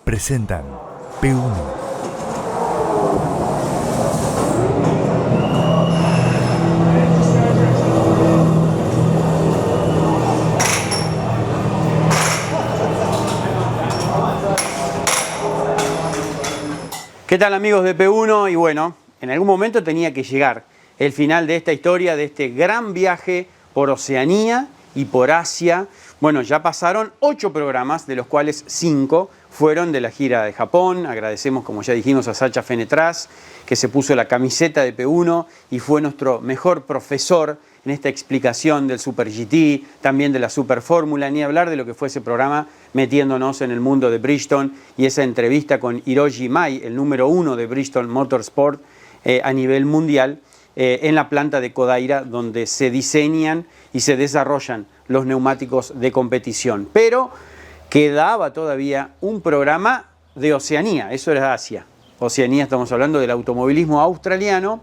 presentan P1. ¿Qué tal, amigos de P1? Y bueno, en algún momento tenía que llegar el final de esta historia, de este gran viaje por Oceanía y por Asia. Bueno, ya pasaron 8 programas, de los cuales 5 fueron de la gira de Japón. Agradecemos, como ya dijimos, a Sacha Fenetraz, que se puso la camiseta de P1 y fue nuestro mejor profesor en esta explicación del Super GT, también de la Super Fórmula, ni hablar de lo que fue ese programa metiéndonos en el mundo de Bridgestone y esa entrevista con Hiroji Mai, el número 1 de Bridgestone Motorsport a nivel mundial, en la planta de Kodaira, donde se diseñan y se desarrollan los neumáticos de competición. Pero quedaba todavía un programa de Oceanía, eso era Asia. Oceanía, estamos hablando del automovilismo australiano,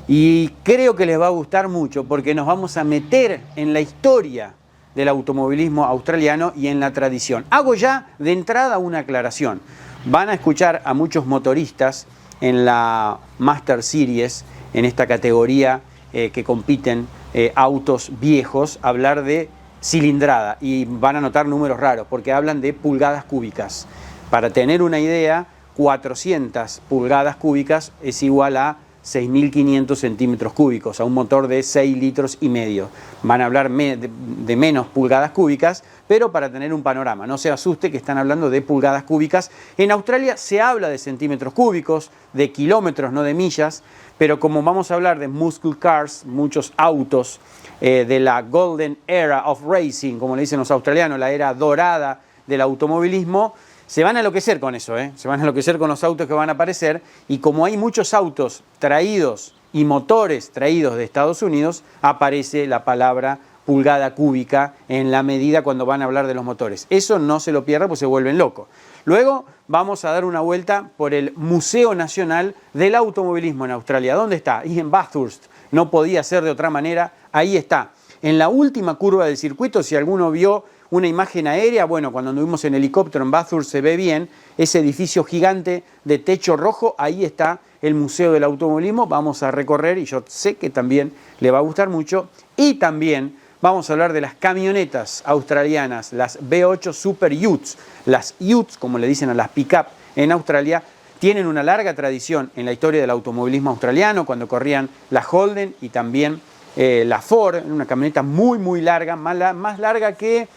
y creo que les va a gustar mucho porque nos vamos a meter en la historia del automovilismo australiano y en la tradición. Hago ya de entrada una aclaración. Van a escuchar a muchos motoristas en la Master Series, en esta categoría que compiten autos viejos, hablar de cilindrada, y van a notar números raros porque hablan de pulgadas cúbicas. Para tener una idea, 400 pulgadas cúbicas es igual a 6.500 centímetros cúbicos, a un motor de 6 litros y medio. Van a hablar de menos pulgadas cúbicas, pero para tener un panorama. No se asuste que están hablando de pulgadas cúbicas. En Australia se habla de centímetros cúbicos, de kilómetros, no de millas, pero como vamos a hablar de muscle cars, muchos autos de la Golden Era of Racing, como le dicen los australianos, la era dorada del automovilismo, se van a enloquecer con eso, se van a enloquecer con los autos que van a aparecer, y como hay muchos autos traídos y motores traídos de Estados Unidos, aparece la palabra pulgada cúbica en la medida cuando van a hablar de los motores. Eso no se lo pierda, pues se vuelven locos. Luego vamos a dar una vuelta por el Museo Nacional del Automovilismo en Australia. ¿Dónde está? Y en Bathurst. No podía ser de otra manera. Ahí está. En la última curva del circuito, si alguno vio una imagen aérea, bueno, cuando anduvimos en helicóptero en Bathurst se ve bien ese edificio gigante de techo rojo. Ahí está el Museo del Automovilismo. Vamos a recorrer y yo sé que también le va a gustar mucho. Y también vamos a hablar de las camionetas australianas, las V8 Super Utes. Las Utes, como le dicen a las pick-up en Australia, tienen una larga tradición en la historia del automovilismo australiano, cuando corrían la Holden y también la Ford, una camioneta muy larga, más larga que,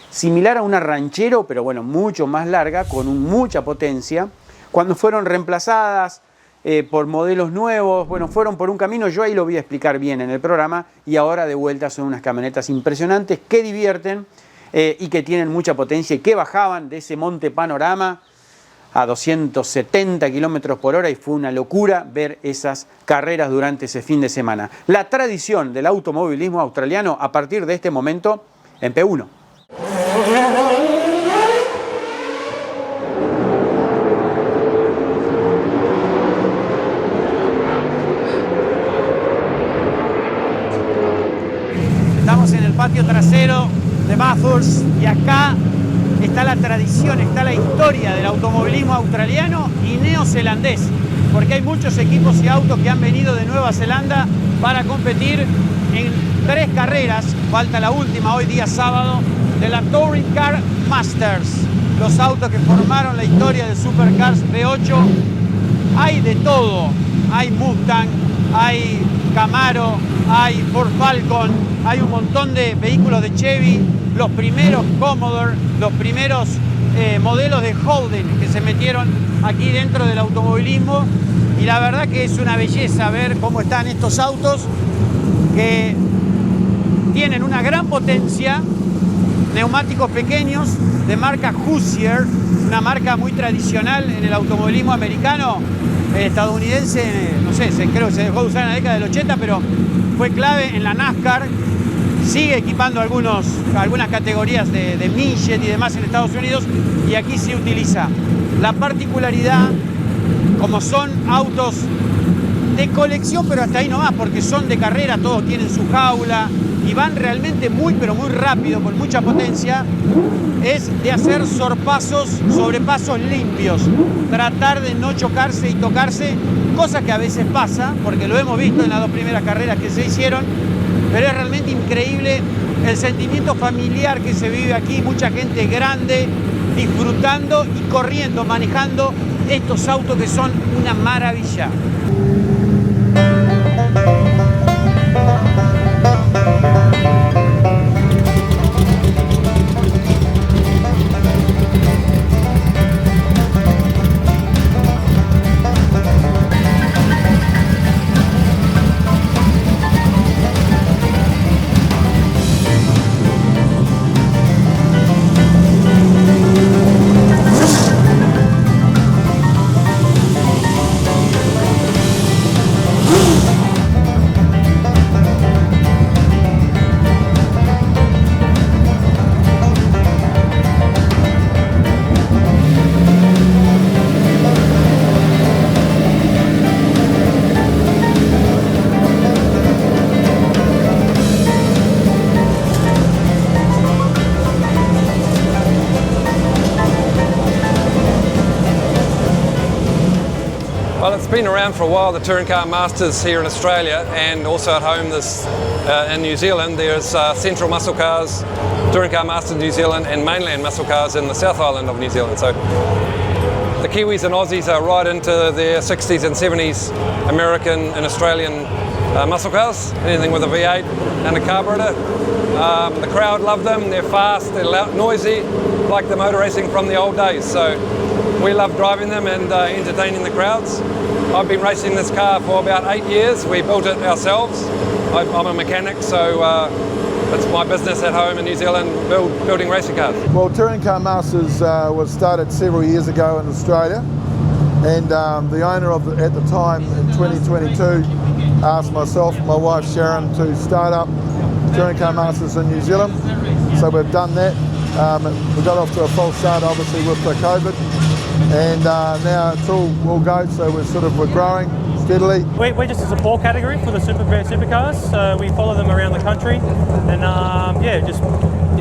similar a una Ranchero, pero bueno, mucho más larga, con mucha potencia. Cuando fueron reemplazadas por modelos nuevos, bueno, fueron por un camino, yo ahí lo voy a explicar bien en el programa, y ahora de vuelta son unas camionetas impresionantes que divierten y que tienen mucha potencia y que bajaban de ese monte Panorama a 270 kilómetros por hora, y fue una locura ver esas carreras durante ese fin de semana. La tradición del automovilismo australiano a partir de este momento en P1. Estamos en el patio trasero de Bathurst y acá está la tradición, está la historia del automovilismo australiano y neozelandés, porque hay muchos equipos y autos que han venido de Nueva Zelanda para competir en 3 carreras, falta la última hoy día sábado, de la Touring Car Masters, los autos que formaron la historia de Supercars V8. Hay de todo, hay Mustang, hay Camaro, hay Ford Falcon, hay un montón de vehículos de Chevy, los primeros Commodore, los primeros modelos de Holden que se metieron aquí dentro del automovilismo, y la verdad que es una belleza ver cómo están estos autos que tienen una gran potencia, neumáticos pequeños de marca Hoosier, una marca muy tradicional en el automovilismo americano, estadounidense, no sé, creo que se dejó de usar en la década del 80, pero fue clave en la NASCAR. Sigue equipando algunas categorías de midget y demás en Estados Unidos, y aquí se utiliza. La particularidad, como son autos de colección, pero hasta ahí nomás, porque son de carrera, todos tienen su jaula, y van realmente muy pero muy rápido, con mucha potencia, es de hacer sorpasos, sobrepasos limpios, tratar de no chocarse y tocarse, cosa que a veces pasa, porque lo hemos visto en las dos primeras carreras que se hicieron, pero es realmente increíble el sentimiento familiar que se vive aquí, mucha gente grande disfrutando y corriendo, manejando estos autos que son una maravilla. Well, it's been around for a while, the Touring Car Masters here in Australia, and also at home in New Zealand. There's Central Muscle Cars, Touring Car Masters New Zealand, and Mainland Muscle Cars in the South Island of New Zealand. So the Kiwis and Aussies are right into their 60s and 70s American and Australian muscle cars, anything with a V8 and a carburetor. The crowd love them, they're fast, they're loud, noisy, like the motor racing from the old days. So we love driving them and entertaining the crowds. I've been racing this car for about 8 years. We built it ourselves. I'm a mechanic, so it's my business at home in New Zealand, building racing cars. Well, Touring Car Masters was started several years ago in Australia, and the owner at the time in 2022 asked myself and my wife Sharon to start up Touring Car Masters in New Zealand. So we've done that. We got off to a false start obviously with the COVID, and now it's all go, so we're growing steadily. We're just a support category for the supercars, so we follow them around the country and just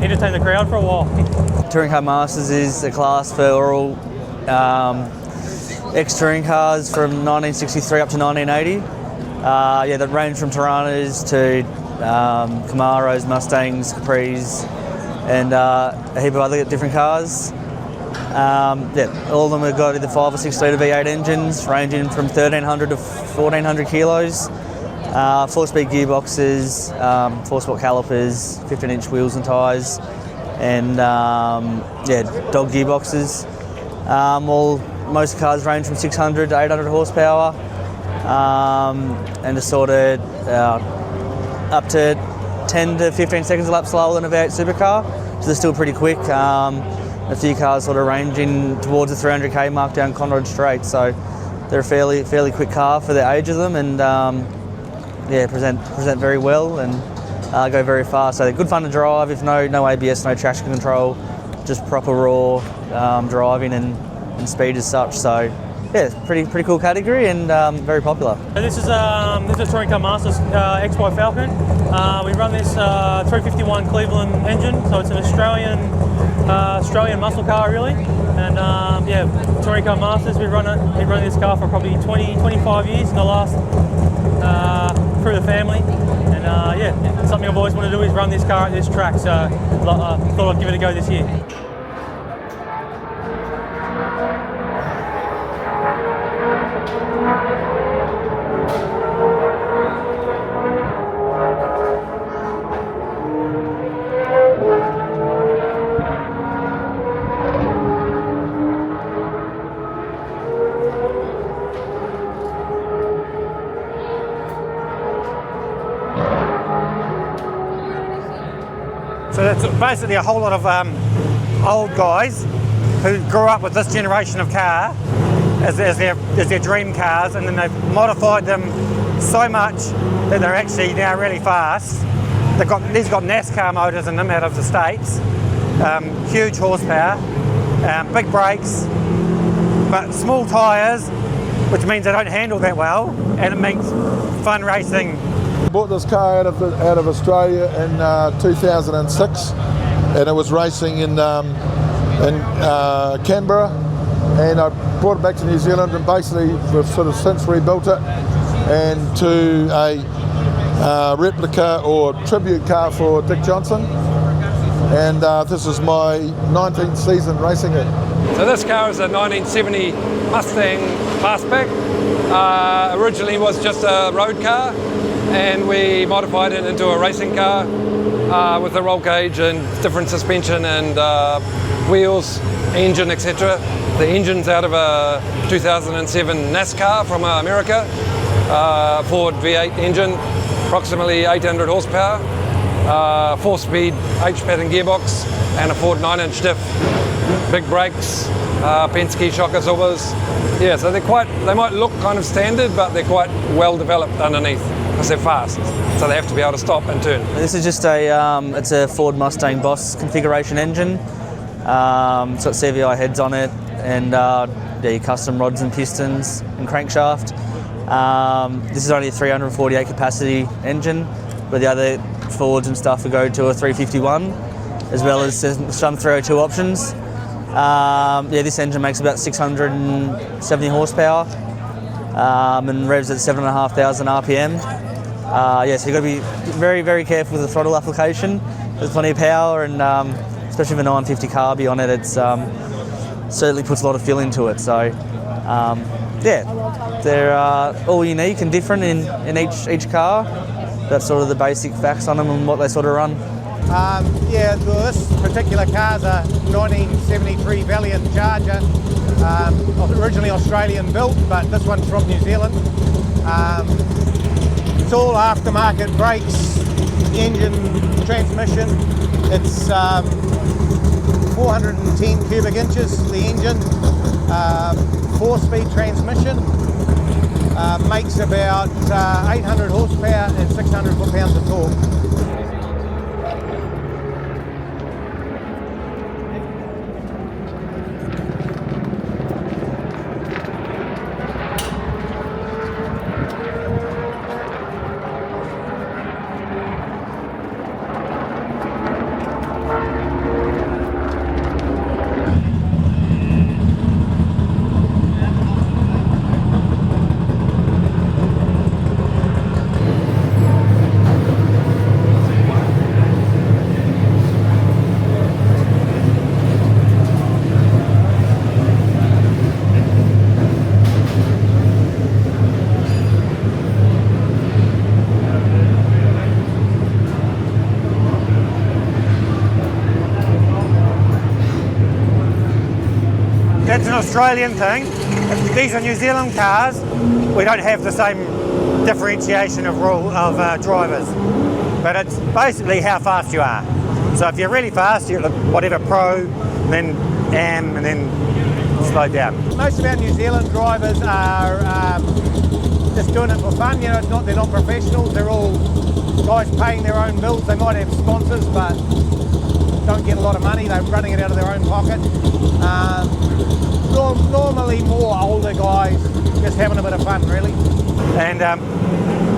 entertain the crowd for a while. Touring Car Masters is a class for all ex-touring cars from 1963 up to 1980. That range from Tiranas to Camaros, Mustangs, Capris, and a heap of other different cars. All of them have got either 5 or 6 litre V8 engines, ranging from 1,300 to 1,400 kilos. 4-speed gearboxes, 4-sport calipers, 15-inch wheels and tyres, and dog gearboxes. Most cars range from 600 to 800 horsepower, and assorted up to 10 to 15 seconds a lap slower than a V8 supercar, so they're still pretty quick. A few cars sort of ranging towards the 300k mark down Conrod Straight, so they're a fairly quick car for the age of them, and present very well and go very fast. So they're good fun to drive. If no ABS, no traction control, just proper raw driving and speed as such. So yeah, it's pretty cool category and very popular. This is a Touring Car Masters XY Falcon. We run this 351 Cleveland engine, so it's an Australian muscle car really. And Touring Car Masters, we've run this car for probably 25 years in the last through the family. And something I've always wanted to do is run this car at this track, so thought I'd give it a go this year. So that's basically a whole lot of old guys who grew up with this generation of car as their dream cars, and then they've modified them so much that they're actually now really fast. These got NASCAR motors in them out of the States, huge horsepower, big brakes, but small tyres, which means they don't handle that well, and it makes fun racing bought this car out of Australia in 2006, and it was racing in Canberra, and I brought it back to New Zealand, and basically we've sort of since rebuilt it and to a replica or tribute car for Dick Johnson, and this is my 19th season racing it. So this car is a 1970 Mustang Fastback. Originally was just a road car, and we modified it into a racing car with a roll cage and different suspension and wheels, engine, etc. The engine's out of a 2007 NASCAR from America, Ford V8 engine, approximately 800 horsepower, 4-speed H-pattern gearbox, and a Ford 9-inch diff. Big brakes, Penske shock absorbers. Yeah, so they might look kind of standard, but they're quite well developed underneath because they're fast. So they have to be able to stop and turn. This is just it's a Ford Mustang Boss configuration engine. It's got CVI heads on it and your custom rods and pistons and crankshaft. This is only a 348 capacity engine, but the other Fords and stuff will go to a 351, as well as some 302 options. This engine makes about 670 horsepower and revs at 7,500 RPM. So you've got to be very, very careful with the throttle application. There's plenty of power, and especially with a 950 carby on it, it's certainly puts a lot of feel into it. So they're all unique and different in each car. That's sort of the basic facts on them and what they sort of run. This particular car's a 1973 Valiant Charger, originally Australian built, but this one's from New Zealand. It's all aftermarket brakes, engine, transmission. It's 410 cubic inches, the engine, 4-speed transmission, makes about 800 horsepower and 600 foot-pounds of torque. That's an Australian thing. These are New Zealand cars. We don't have the same differentiation of drivers, but it's basically how fast you are. So if you're really fast, you look whatever Pro, then AM, and then slow down. Most of our New Zealand drivers are just doing it for fun. You know, they're not professionals. They're all guys paying their own bills. They might have sponsors, but don't get a lot of money. They're running it out of their own pocket. Normally more older guys just having a bit of fun, really. And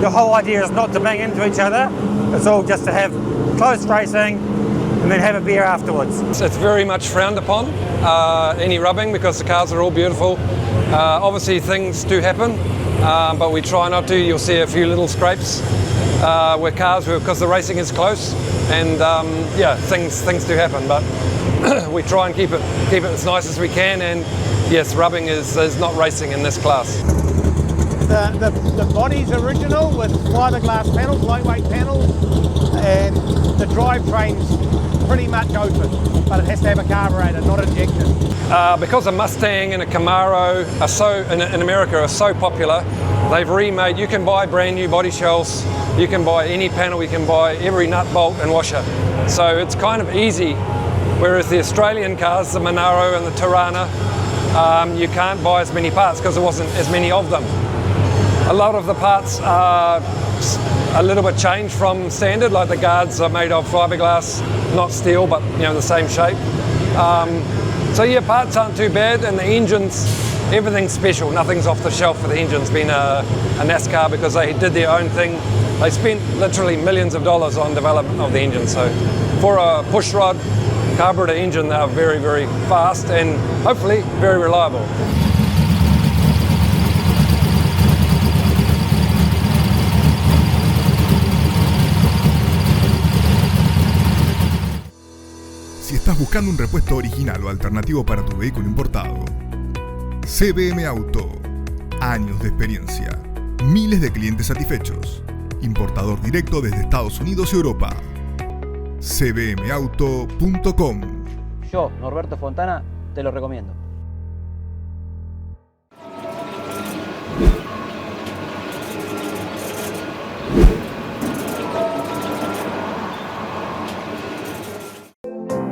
the whole idea is not to bang into each other. It's all just to have close racing and then have a beer afterwards. It's very much frowned upon, any rubbing, because the cars are all beautiful. Obviously things do happen, but we try not to. You'll see a few little scrapes where cars, because the racing is close, and things do happen, but we try and keep it as nice as we can. And yes, rubbing is not racing in this class. The body's original with fiberglass panels, lightweight panels, and the drivetrain's pretty much open, but it has to have a carburetor, not injection. Because a Mustang and a Camaro in America are so popular, they've remade. You can buy brand new body shells, you can buy any panel, you can buy every nut, bolt and washer. So it's kind of easy. Whereas the Australian cars, the Monaro and the Tirana, you can't buy as many parts because there wasn't as many of them. A lot of the parts are a little bit changed from standard, like the guards are made of fiberglass, not steel, but the same shape. Parts aren't too bad, and the engines, everything's special. Nothing's off the shelf for the engines, being a NASCAR, because they did their own thing they spent literally millions of dollars on development of the engine. So for a pushrod carburetor engine, they're very, very fast and hopefully very reliable. Si estás buscando un repuesto original o alternativo para tu vehículo importado, CBM Auto. Años de experiencia. Miles de clientes satisfechos. Importador directo desde Estados Unidos y Europa. cbmauto.com. Yo, Norberto Fontana, te lo recomiendo.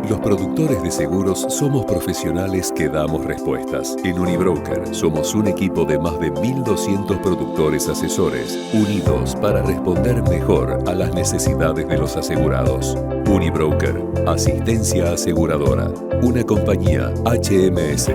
Los productores de seguros somos profesionales que damos respuestas. En Unibroker somos un equipo de más de 1.200 productores asesores, unidos para responder mejor a las necesidades de los asegurados. Unibroker, asistencia aseguradora, una compañía HMS.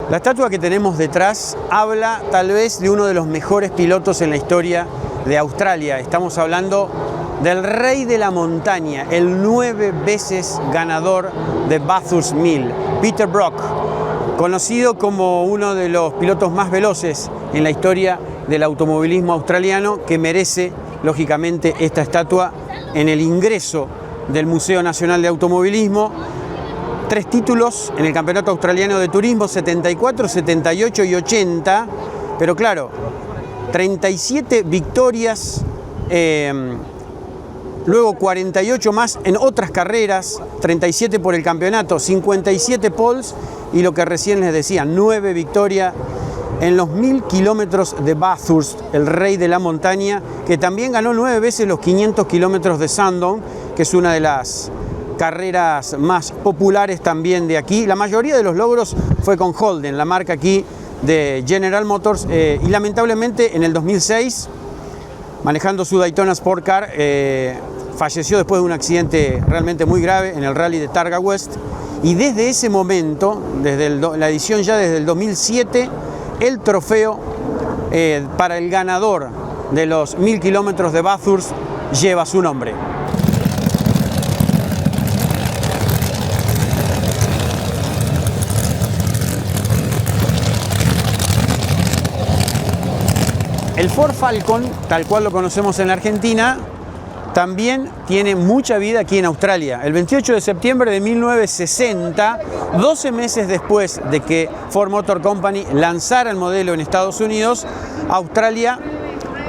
La estatua que tenemos detrás habla tal vez de uno de los mejores pilotos en la historia de Australia. Estamos hablando del rey de la montaña, el 9 veces ganador de Bathurst 1000, Peter Brock, conocido como uno de los pilotos más veloces en la historia del automovilismo australiano, que merece lógicamente esta estatua en el ingreso del Museo Nacional de Automovilismo. 3 títulos en el Campeonato Australiano de Turismo, 74, 78 y 80, pero claro, 37 victorias, luego 48 más en otras carreras, 37 por el campeonato, 57 poles y lo que recién les decía, 9 victorias en los 1000 kilómetros de Bathurst, el rey de la montaña, que también ganó 9 veces los 500 kilómetros de Sandown, que es una de las carreras más populares también de aquí. La mayoría de los logros fue con Holden, la marca aquí de General Motors, y lamentablemente en el 2006, manejando su Daytona Sport Car, falleció después de un accidente realmente muy grave en el rally de Targa West, y desde ese momento, desde la edición ya desde el 2007, el trofeo para el ganador de los 1000 kilómetros de Bathurst lleva su nombre. El Ford Falcon, tal cual lo conocemos en la Argentina, también tiene mucha vida aquí en Australia. El 28 de septiembre de 1960, 12 meses después de que Ford Motor Company lanzara el modelo en Estados Unidos, Australia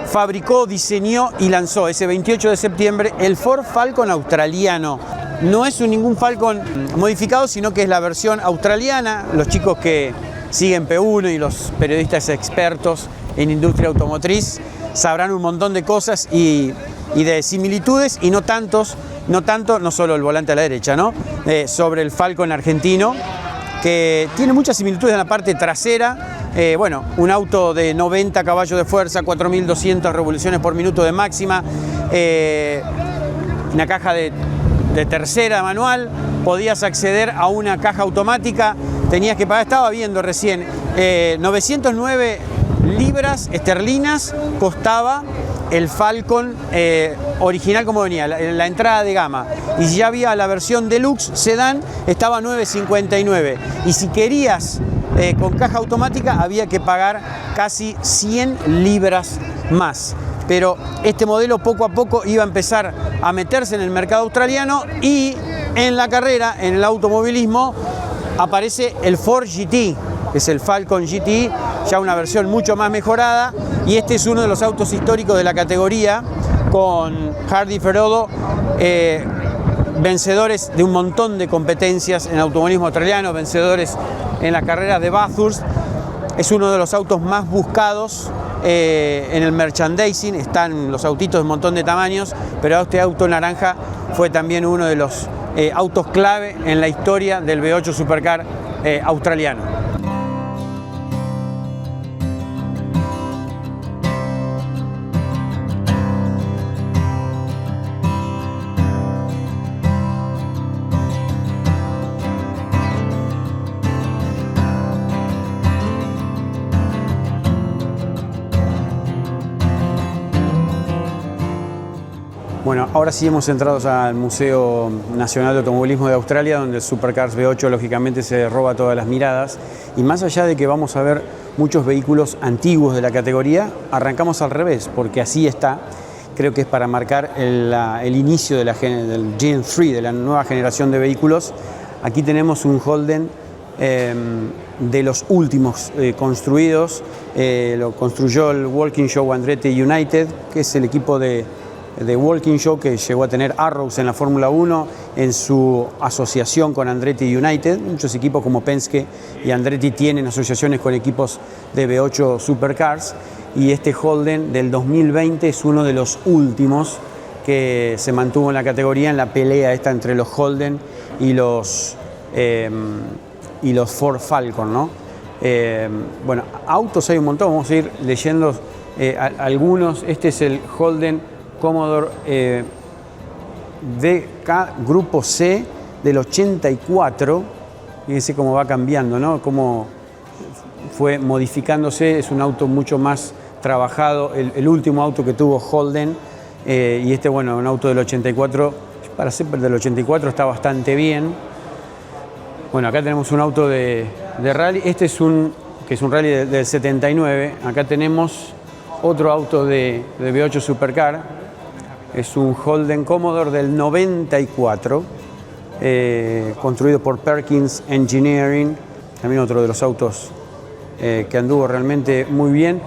fabricó, diseñó y lanzó ese 28 de septiembre el Ford Falcon australiano. No es ningún Falcon modificado, sino que es la versión australiana. Los chicos que siguen P1 y los periodistas expertos en industria automotriz sabrán un montón de cosas y de similitudes, y no solo el volante a la derecha, ¿no? Sobre el Falcon argentino, que tiene muchas similitudes en la parte trasera. Bueno, un auto de 90 caballos de fuerza, 4.200 revoluciones por minuto de máxima, una caja de tercera manual, podías acceder a una caja automática, tenías que pagar, estaba viendo recién, 909 libras esterlinas costaba el Falcon original como venía, la entrada de gama, y si ya había la versión deluxe sedán, estaba 959, y si querías con caja automática había que pagar casi 100 libras más. Pero este modelo poco a poco iba a empezar a meterse en el mercado australiano, y en la carrera, en el automovilismo, aparece el Ford GT, que es el Falcon GT, ya una versión mucho más mejorada, y este es uno de los autos históricos de la categoría, con Hardy Ferodo, vencedores de un montón de competencias en automovilismo australiano, vencedores en las carreras de Bathurst. Es uno de los autos más buscados en el merchandising, están los autitos de un montón de tamaños, pero este auto naranja fue también uno de los autos clave en la historia del V8 Supercar australiano. Bueno, ahora sí hemos entrado al Museo Nacional de Automovilismo de Australia, donde el Supercars V8 lógicamente se roba todas las miradas. Y más allá de que vamos a ver muchos vehículos antiguos de la categoría, arrancamos al revés, porque así está. Creo que es para marcar el inicio de del Gen 3, de la nueva generación de vehículos. Aquí tenemos un Holden de los últimos construidos. Lo construyó el Walkinshaw Andretti United, que es el equipo de Walkinshaw que llegó a tener Arrows en la Fórmula 1 en su asociación con Andretti United. Muchos equipos como Penske y Andretti tienen asociaciones con equipos de V8 Supercars, y este Holden del 2020 es uno de los últimos que se mantuvo en la categoría, en la pelea esta entre los Holden y los Ford Falcon, ¿no? Bueno, autos hay un montón, vamos a ir leyendo algunos. Este es el Holden Commodore DK Grupo C del 84. Fíjense cómo va cambiando, ¿no? Cómo fue modificándose. Es un auto mucho más trabajado. El último auto que tuvo Holden, y este, bueno, un auto del 84. Para ser del 84 está bastante bien. Bueno, acá tenemos un auto de rally. Este es que es un rally del 79. Acá tenemos otro auto de V8 Supercar. Es un Holden Commodore del 94, construido por Perkins Engineering. También otro de los autos que anduvo realmente muy bien.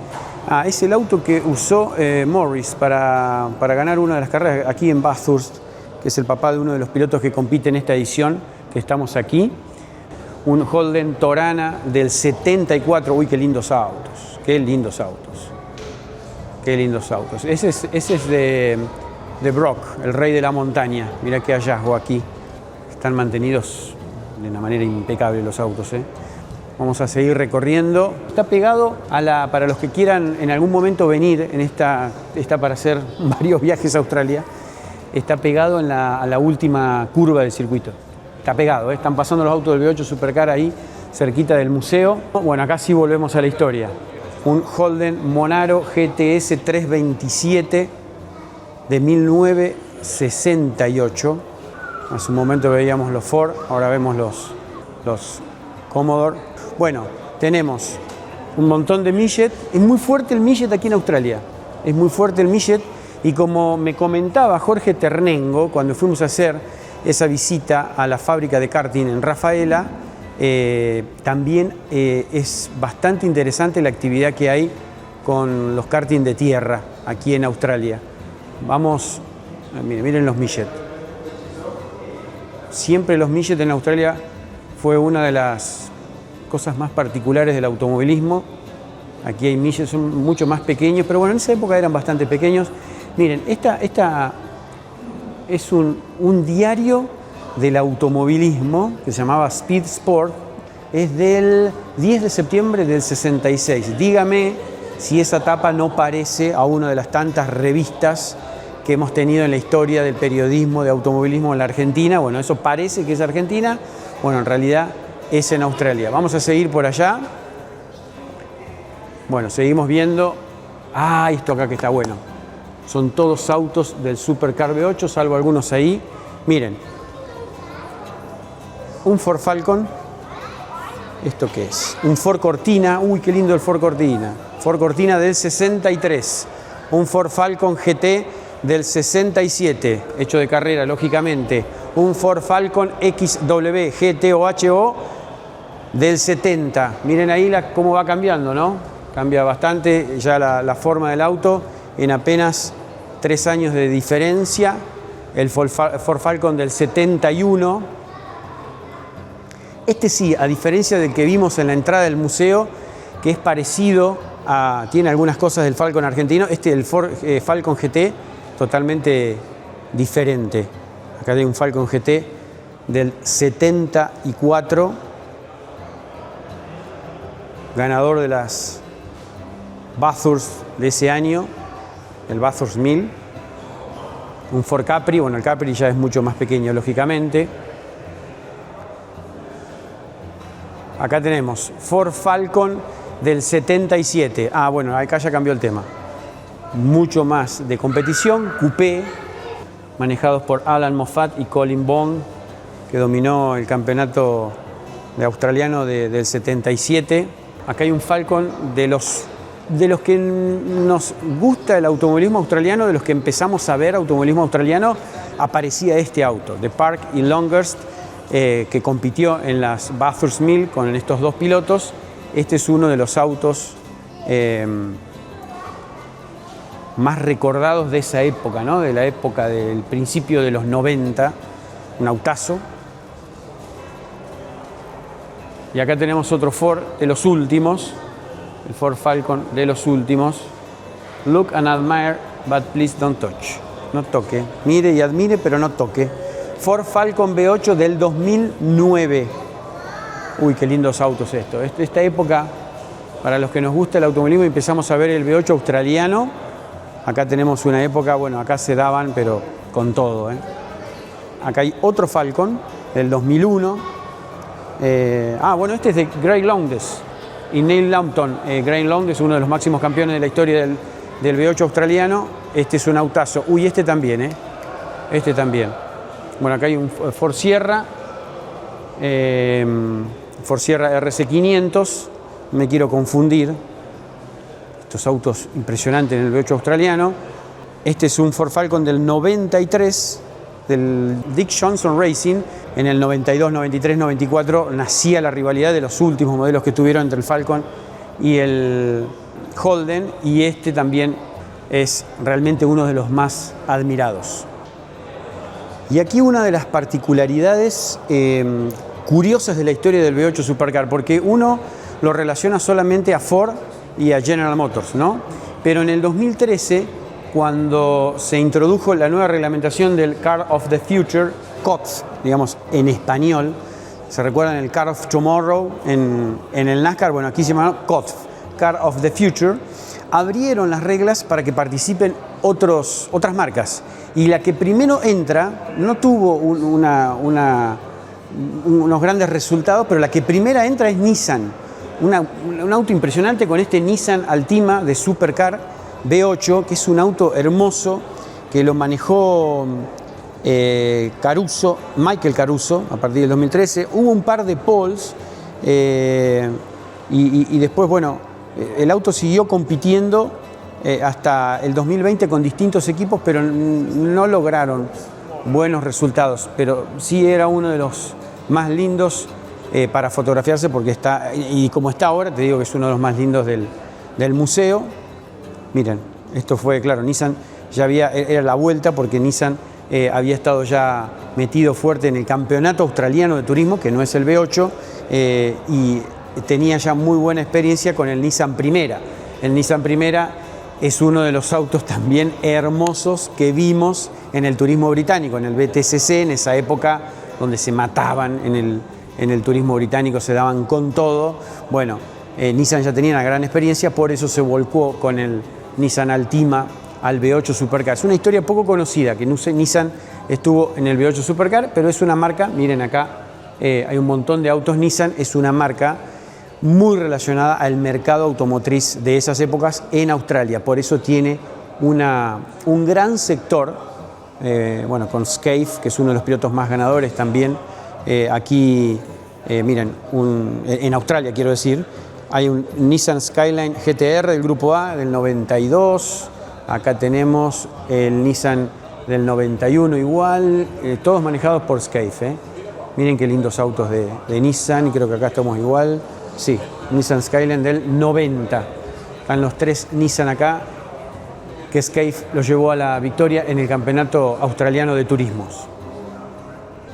Es el auto que usó Morris para ganar una de las carreras aquí en Bathurst, que es el papá de uno de los pilotos que compite en esta edición, que estamos aquí. Un Holden Torana del 74. Uy, qué lindos autos, qué lindos autos. Qué lindos autos. Ese es de Brock, el rey de la montaña. Mirá qué hallazgo aquí. Están mantenidos de una manera impecable los autos, ¿eh? Vamos a seguir recorriendo. Está pegado para los que quieran en algún momento venir, está para hacer varios viajes a Australia. Está pegado a la última curva del circuito. Está pegado, ¿eh? Están pasando los autos del V8 Supercar ahí, cerquita del museo. Bueno, acá sí volvemos a la historia. Un Holden Monaro GTS 327 de 1968. Hace un momento veíamos los Ford, ahora vemos los Commodore. Bueno, tenemos un montón de midget. Es muy fuerte el midget aquí en Australia. Es muy fuerte el midget. Y como me comentaba Jorge Ternengo cuando fuimos a hacer esa visita a la fábrica de karting en Rafaela, también es bastante interesante la actividad que hay con los karting de tierra aquí en Australia. Vamos, miren los midget. Siempre los midget en Australia fue una de las cosas más particulares del automovilismo. Aquí hay midget, son mucho más pequeños, pero bueno, en esa época eran bastante pequeños. Miren, esta es un diario del automovilismo que se llamaba Speed Sport. Es del 10 de septiembre del 66. Dígame si esa tapa no parece a una de las tantas revistas que hemos tenido en la historia del periodismo de automovilismo en la Argentina. Bueno, eso parece que es Argentina. Bueno, en realidad es en Australia. Vamos a seguir por allá. Bueno, seguimos viendo. Esto acá que está bueno. Son todos autos del Supercar V8, salvo algunos ahí. Miren. Un Ford Falcon. ¿Esto qué es? Un Ford Cortina. Uy, qué lindo el Ford Cortina. Ford Cortina del 63. Un Ford Falcon GT del 67, hecho de carrera, lógicamente. Un Ford Falcon XW GT o HO del 70. Miren ahí cómo va cambiando, ¿no? Cambia bastante ya la forma del auto en apenas 3 años de diferencia. El Ford Falcon del 71. Este sí, a diferencia del que vimos en la entrada del museo, que es parecido tiene algunas cosas del Falcon argentino, el Ford Falcon GT totalmente diferente. Acá hay un Falcon GT del 74, ganador de las Bathurst de ese año, el Bathurst 1000. Un Ford Capri, bueno, el Capri ya es mucho más pequeño, lógicamente. Acá tenemos Ford Falcon del 77. Bueno, acá ya cambió el tema. Mucho más de competición, coupé. manejados por Alan Moffat y Colin Bond, que dominó el campeonato australiano del 77. Acá hay un Falcon de los que nos gusta el automovilismo australiano, de los que empezamos a ver automovilismo australiano, aparecía este auto, de Park y Longhurst, que compitió en las Bathurst Mill con estos dos pilotos. Este es uno de los autos más recordados de esa época, ¿no? De la época del principio de los 90, un autazo. Y acá tenemos otro Ford de los últimos, el Ford Falcon de los últimos. Look and admire, but please don't touch. No toque. Mire y admire, pero no toque. Ford Falcon V8 del 2009. Uy, qué lindos autos esto. Esta época, para los que nos gusta el automovilismo, empezamos a ver el V8 australiano. Acá tenemos una época, bueno, acá se daban, pero con todo, ¿eh? Acá hay otro Falcon del 2001. Bueno, este es de Greg Lowndes y Neil Lambton. Greg Lowndes, uno de los máximos campeones de la historia del V8 australiano. Este es un autazo. Uy, este también, Este también. Bueno, acá hay un Ford Sierra. Ford Sierra RC500. Me quiero confundir. Estos autos impresionantes en el V8 australiano. Este es un Ford Falcon del 93, del Dick Johnson Racing. En el 92, 93, 94 nacía la rivalidad de los últimos modelos que tuvieron entre el Falcon y el Holden, y este también es realmente uno de los más admirados. Y aquí una de las particularidades curiosas de la historia del V8 Supercar, porque uno lo relaciona solamente a Ford y a General Motors, ¿no? Pero en el 2013, cuando se introdujo la nueva reglamentación del Car of the Future, COTS, digamos en español, ¿se recuerdan el Car of Tomorrow en el NASCAR? Bueno, aquí se llama COTS, Car of the Future. Abrieron las reglas para que participen otras marcas, y la que primero entra no tuvo unos grandes resultados, pero la que primera entra es Nissan, un auto impresionante con este Nissan Altima de Supercar V8, que es un auto hermoso que lo manejó Michael Caruso a partir del 2013. Hubo un par de poles y después, bueno, el auto siguió compitiendo hasta el 2020 con distintos equipos, pero no lograron buenos resultados. Pero sí era uno de los más lindos para fotografiarse, porque está, y como está ahora, te digo que es uno de los más lindos del museo. Miren, esto fue, claro, Nissan ya era la vuelta, porque Nissan había estado ya metido fuerte en el campeonato australiano de turismo, que no es el V8, y tenía ya muy buena experiencia con el Nissan Primera. El Nissan Primera es uno de los autos también hermosos que vimos en el turismo británico, en el BTCC, en esa época donde se mataban en el turismo británico, se daban con todo. Bueno, Nissan ya tenía una gran experiencia, por eso se volcó con el Nissan Altima al V8 Supercar. Es una historia poco conocida, que Nissan estuvo en el V8 Supercar, pero es una marca, miren acá, hay un montón de autos Nissan, es una marca muy relacionada al mercado automotriz de esas épocas en Australia. Por eso tiene un gran sector, bueno, con Scaife, que es uno de los pilotos más ganadores también. Aquí, miren, en Australia quiero decir, hay un Nissan Skyline GTR del grupo A del 92. Acá tenemos el Nissan del 91 igual, todos manejados por Scaife. Miren qué lindos autos de Nissan, y creo que acá estamos igual. Sí, Nissan Skyline del 90. Están los tres Nissan acá, que Scaife los llevó a la victoria en el campeonato australiano de turismos.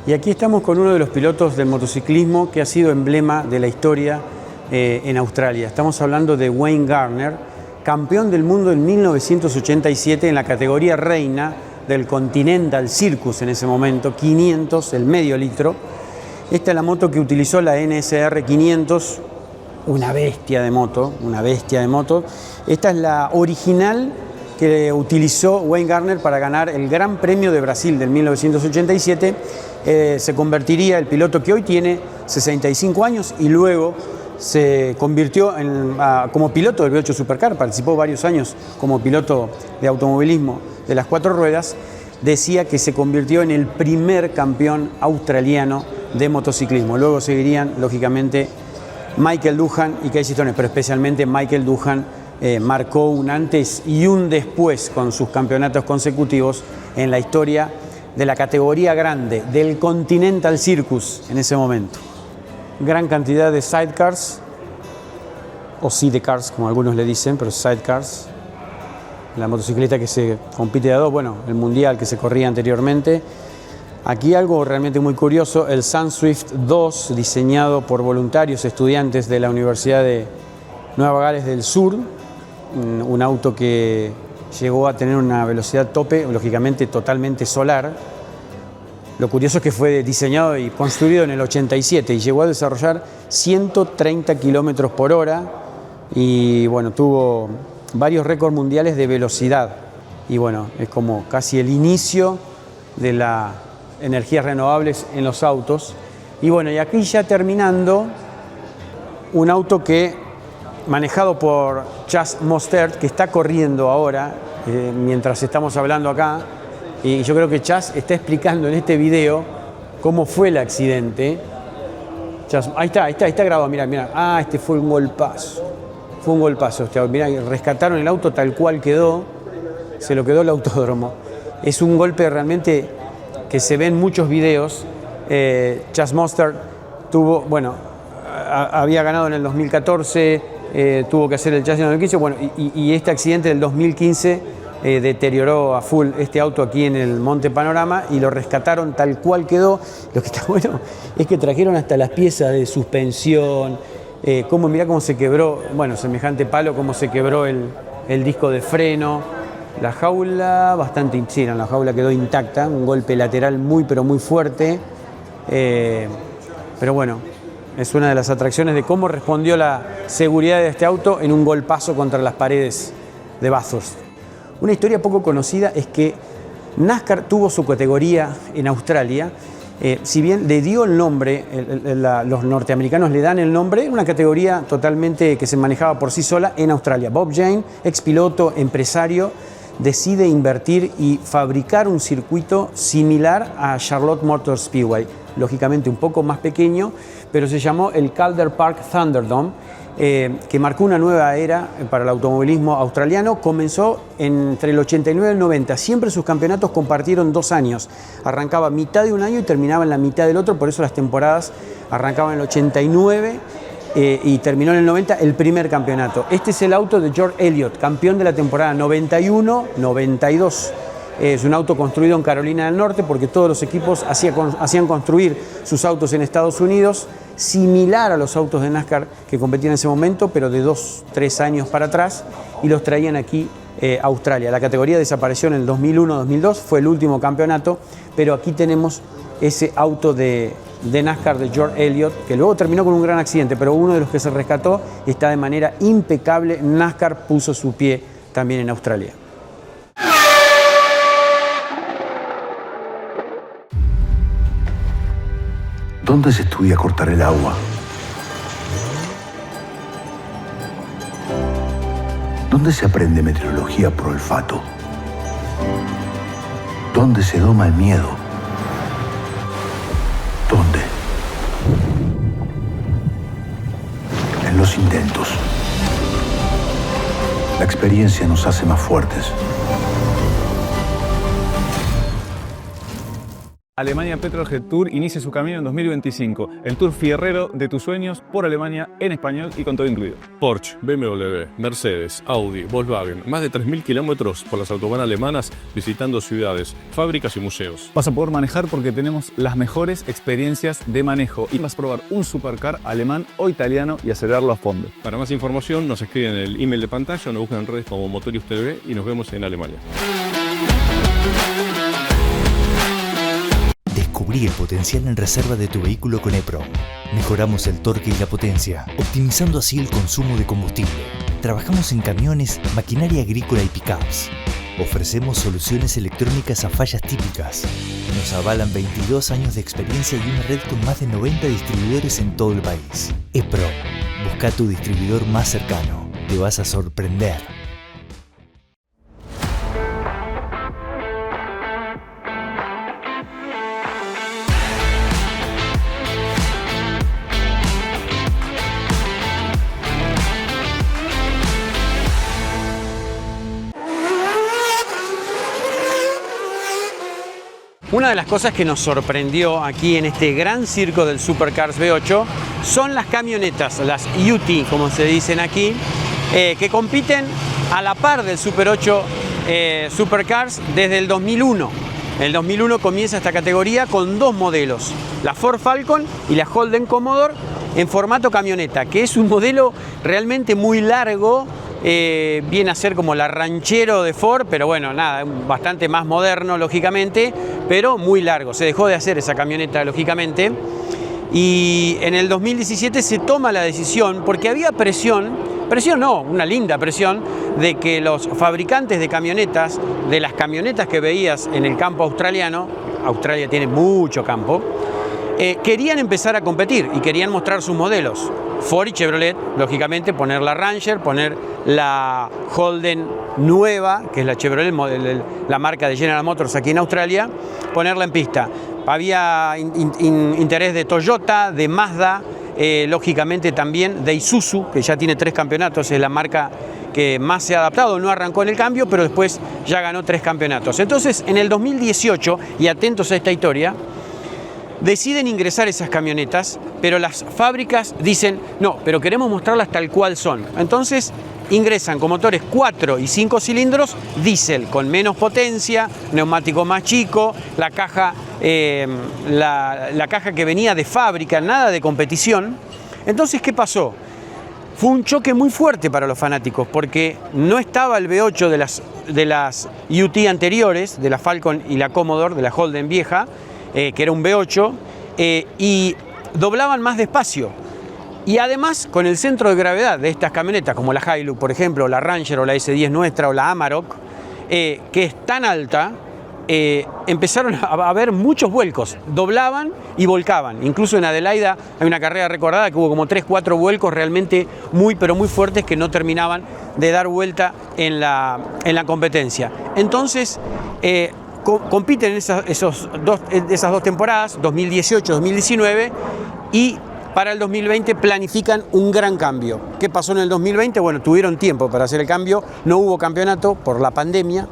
Y aquí estamos con uno de los pilotos del motociclismo que ha sido emblema de la historia en Australia. Estamos hablando de Wayne Gardner, campeón del mundo en 1987 en la categoría reina del Continental Circus en ese momento, 500, el medio litro. Esta es la moto que utilizó la NSR 500, una bestia de moto, una bestia de moto. Esta es la original que utilizó Wayne Gardner para ganar el Gran Premio de Brasil del 1987. Se convertiría el piloto que hoy tiene 65 años y luego se convirtió como piloto del V8 Supercar, participó varios años como piloto de automovilismo de las 4 ruedas. decía que se convirtió en el primer campeón australiano de motociclismo. Luego seguirían, lógicamente, Michael Doohan y Casey Stoner, pero especialmente Michael Doohan marcó un antes y un después con sus campeonatos consecutivos en la historia de la categoría grande, del Continental Circus en ese momento. Gran cantidad de sidecars, o sidecars como algunos le dicen, pero sidecars. La motocicleta que se compite de a dos, bueno, el mundial que se corría anteriormente. Aquí algo realmente muy curioso, el Sunswift 2, diseñado por voluntarios estudiantes de la Universidad de Nueva Gales del Sur, un auto que llegó a tener una velocidad tope, lógicamente totalmente solar. Lo curioso es que fue diseñado y construido en el 87 y llegó a desarrollar 130 kilómetros por hora y bueno, tuvo varios récords mundiales de velocidad y bueno, es como casi el inicio de las energías renovables en los autos. Y bueno, y aquí ya terminando, un auto que manejado por Chas Mostert, que está corriendo ahora mientras estamos hablando acá, y yo creo que Chas está explicando en este video cómo fue el accidente. Chas, ahí está grabado, mira, este fue un golpazo. Fue un golpazo, mirá, rescataron el auto tal cual quedó, se lo quedó el autódromo. Es un golpe realmente que se ve en muchos videos. Chas Mostert tuvo, bueno, había ganado en el 2014, tuvo que hacer el chasis en el 2015, bueno, y este accidente del 2015 deterioró a full este auto aquí en el Monte Panorama y lo rescataron tal cual quedó. Lo que está bueno es que trajeron hasta las piezas de suspensión, mirá cómo se quebró, bueno, semejante palo, cómo se quebró el disco de freno. La jaula, la jaula quedó intacta, un golpe lateral muy pero muy fuerte, pero bueno, es una de las atracciones de cómo respondió la seguridad de este auto en un golpazo contra las paredes de Bathurst. Una historia poco conocida es que NASCAR tuvo su categoría en Australia, si bien le dio el nombre, los norteamericanos le dan el nombre, una categoría totalmente que se manejaba por sí sola en Australia. Bob Jane, ex piloto, empresario, decide invertir y fabricar un circuito similar a Charlotte Motor Speedway, lógicamente un poco más pequeño, pero se llamó el Calder Park Thunderdome, que marcó una nueva era para el automovilismo australiano. Comenzó entre el 89 y el 90, siempre sus campeonatos compartieron 2 años, arrancaba mitad de un año y terminaba en la mitad del otro, por eso las temporadas arrancaban en el 89 y terminó en el 90 el primer campeonato. Este es el auto de George Elliott, campeón de la temporada 91-92. Es un auto construido en Carolina del Norte porque todos los equipos hacían construir sus autos en Estados Unidos, similar a los autos de NASCAR que competían en ese momento, pero de 2-3 años para atrás, y los traían aquí a Australia. La categoría desapareció en el 2001-2002, fue el último campeonato, pero aquí tenemos ese auto de NASCAR de George Elliott, que luego terminó con un gran accidente, pero uno de los que se rescató está de manera impecable. NASCAR puso su pie también en Australia. ¿Dónde se estudia cortar el agua? ¿Dónde se aprende meteorología por olfato? ¿Dónde se doma el miedo? ¿Dónde? En los intentos. La experiencia nos hace más fuertes. Alemania Petrolhead Tour inicia su camino en 2025. El tour fierrero de tus sueños por Alemania en español y con todo incluido. Porsche, BMW, Mercedes, Audi, Volkswagen. Más de 3.000 kilómetros por las autobanas alemanas visitando ciudades, fábricas y museos. Vas a poder manejar porque tenemos las mejores experiencias de manejo y vas a probar un supercar alemán o italiano y acelerarlo a fondo. Para más información nos escriben en el email de pantalla o nos buscan en redes como Motorius TV y nos vemos en Alemania. Descubrí el potencial en reserva de tu vehículo con EPROM. Mejoramos el torque y la potencia, optimizando así el consumo de combustible. Trabajamos en camiones, maquinaria agrícola y pickups. Ofrecemos soluciones electrónicas a fallas típicas. Nos avalan 22 años de experiencia y una red con más de 90 distribuidores en todo el país. EPROM. Busca tu distribuidor más cercano. Te vas a sorprender. Una de las cosas que nos sorprendió aquí en este gran circo del Supercars V8 son las camionetas, las UT, como se dicen aquí, que compiten a la par del Super 8 Supercars desde el 2001. En el 2001 comienza esta categoría con dos modelos, la Ford Falcon y la Holden Commodore en formato camioneta, que es un modelo realmente muy largo, viene a ser como la Ranchero de Ford, pero bueno, nada, bastante más moderno lógicamente, pero muy largo. Se dejó de hacer esa camioneta lógicamente y en el 2017 se toma la decisión porque había presión no, una linda presión de que los fabricantes de camionetas, de las camionetas que veías en el campo australiano, Australia tiene mucho campo, querían empezar a competir y querían mostrar sus modelos. Ford y Chevrolet, lógicamente, poner la Ranger, poner la Holden nueva, que es la Chevrolet, la marca de General Motors aquí en Australia, ponerla en pista. Había interés de Toyota, de Mazda, lógicamente también de Isuzu, que ya tiene 3 campeonatos, es la marca que más se ha adaptado, no arrancó en el cambio, pero después ya ganó 3 campeonatos. Entonces, en el 2018, y atentos a esta historia, deciden ingresar esas camionetas, pero las fábricas dicen, no, pero queremos mostrarlas tal cual son. Entonces ingresan con motores 4 y 5 cilindros, diésel con menos potencia, neumático más chico, la caja que venía de fábrica, nada de competición. Entonces, ¿qué pasó? Fue un choque muy fuerte para los fanáticos, porque no estaba el V8 de las UT anteriores, de la Falcon y la Commodore, de la Holden vieja, que era un V8, y doblaban más despacio. Y además, con el centro de gravedad de estas camionetas, como la Hilux, por ejemplo, la Ranger o la S10 nuestra o la Amarok, que es tan alta, empezaron a haber muchos vuelcos, doblaban y volcaban. Incluso en Adelaida hay una carrera recordada que hubo como 3-4 vuelcos realmente muy pero muy fuertes que no terminaban de dar vuelta en la competencia. Entonces compiten esas dos temporadas, 2018-2019, y para el 2020 planifican un gran cambio. ¿Qué pasó en el 2020? Bueno, tuvieron tiempo para hacer el cambio, no hubo campeonato por la pandemia,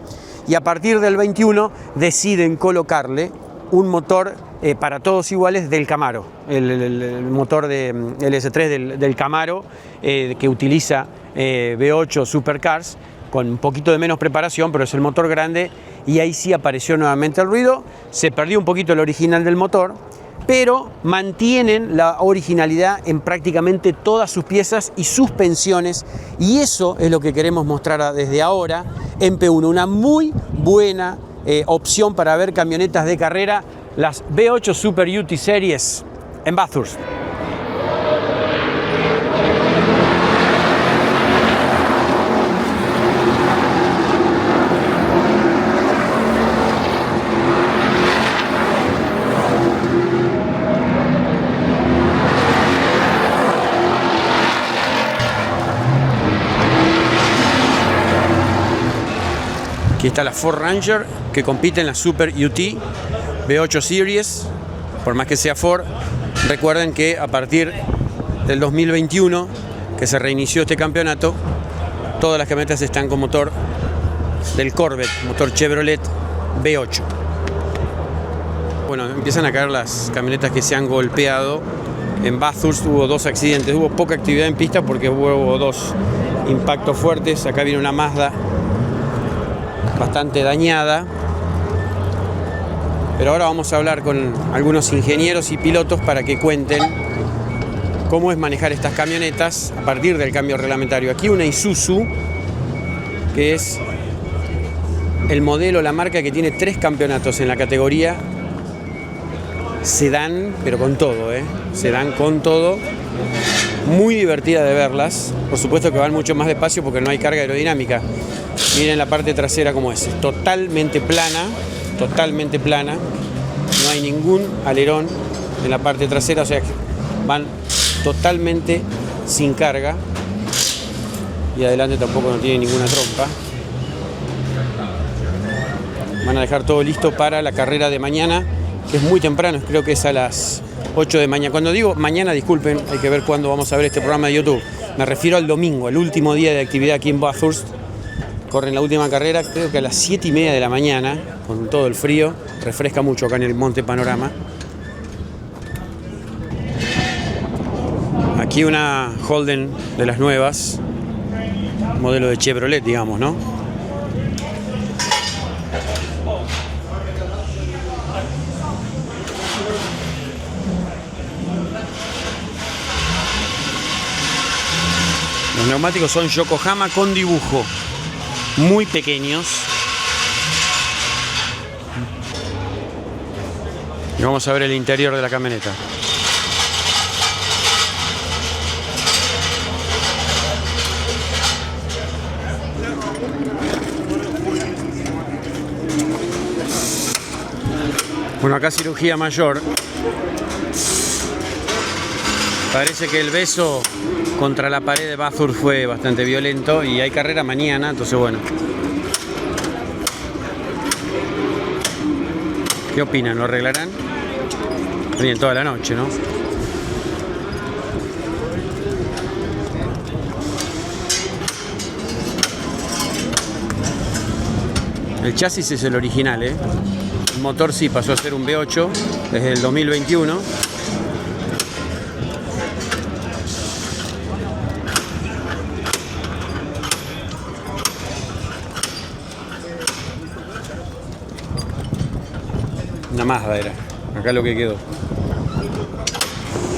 y a partir del 21 deciden colocarle un motor para todos iguales del Camaro, el motor del S3 del Camaro, que utiliza V8 Supercars, con un poquito de menos preparación, pero es el motor grande, y ahí sí apareció nuevamente el ruido. Se perdió un poquito el original del motor, pero mantienen la originalidad en prácticamente todas sus piezas y suspensiones, y eso es lo que queremos mostrar desde ahora en P1, una muy buena opción para ver camionetas de carrera, las V8 Super UT Series en Bathurst. Aquí está la Ford Ranger, que compite en la Super UT V8 Series. Por más que sea Ford, recuerden que a partir del 2021, que se reinició este campeonato, todas las camionetas están con motor del Corvette, motor Chevrolet V8. Bueno, empiezan a caer las camionetas que se han golpeado. En Bathurst hubo 2 accidentes, hubo poca actividad en pista porque hubo 2 impactos fuertes. Acá viene una Mazda bastante dañada, pero ahora vamos a hablar con algunos ingenieros y pilotos para que cuenten cómo es manejar estas camionetas a partir del cambio reglamentario. Aquí una Isuzu, que es el modelo, la marca que tiene 3 campeonatos en la categoría sedán, pero con todo, sedán con todo. Muy divertida de verlas, por supuesto que van mucho más despacio porque no hay carga aerodinámica. Miren la parte trasera como es, totalmente plana, no hay ningún alerón en la parte trasera, o sea que van totalmente sin carga, y adelante tampoco no tiene ninguna trompa. Van a dejar todo listo para la carrera de mañana, que es muy temprano, creo que es a las 8 de mañana. Cuando digo mañana, disculpen, hay que ver cuándo vamos a ver este programa de YouTube. Me refiero al domingo, el último día de actividad aquí en Bathurst. corren la última carrera, creo que a las 7:30 de la mañana, con todo el frío, refresca mucho acá en el Monte Panorama. Aquí una Holden de las nuevas, modelo de Chevrolet, digamos, ¿no? Los neumáticos son Yokohama con dibujo, muy pequeños. Y vamos a ver el interior de la camioneta. Bueno, acá cirugía mayor. Parece que el beso contra la pared de Bathurst fue bastante violento y hay carrera mañana, entonces bueno. ¿Qué opinan? ¿Lo arreglarán? Bien, toda la noche, ¿no? El chasis es el original, ¿eh? El motor sí pasó a ser un V8 desde el 2021. Una Mazda era. Acá lo que quedó.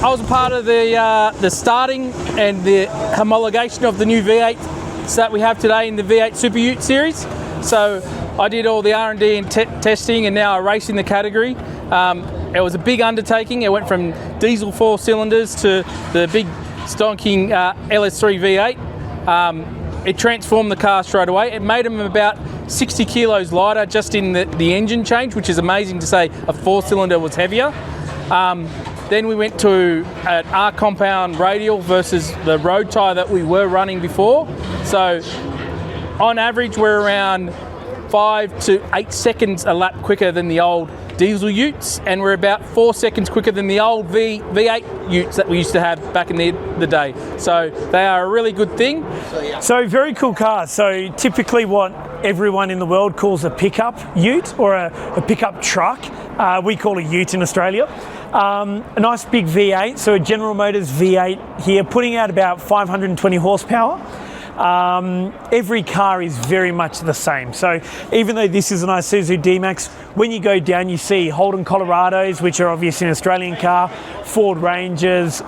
I was a part of the starting and the homologation of the new V8s that we have today in the V8 Super Ute series. So I did all the R&D and testing, and now I race in the category. It was a big undertaking. It went from diesel 4 cylinders to the big stonking LS3 V8. It transformed the car straight away. It made them about 60 kilos lighter just in the engine change, which is amazing to say a 4-cylinder was heavier. Then we went to an R-compound radial versus the road tyre that we were running before. So on average, we're around 5 to 8 seconds a lap quicker than the old diesel utes, and we're about 4 seconds quicker than the old V8 utes that we used to have back in the day. So they are a really good thing. So very cool cars. So typically what everyone in the world calls a pickup ute or a pickup truck, we call a ute in Australia. A nice big V8, so a General Motors V8 here, putting out about 520 horsepower. Every car is very much the same. So even though this is an Isuzu D-Max, when you go down you see Holden Colorados, which are obviously an Australian car, Ford Rangers,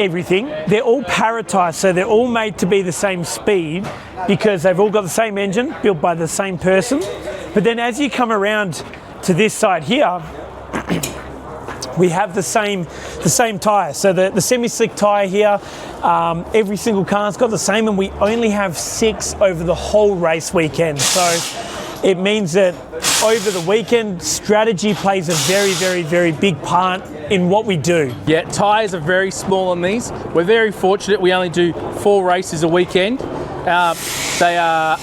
everything. They're all Paratype, so they're all made to be the same speed because they've all got the same engine built by the same person. But then as you come around to this side here, we have the same tyre. So the semi-slick tyre here, every single car's got the same, and we only have 6 over the whole race weekend. So it means that over the weekend, strategy plays a very, very, very big part in what we do. Yeah, tyres are very small on these. We're very fortunate we only do 4 races a weekend. They are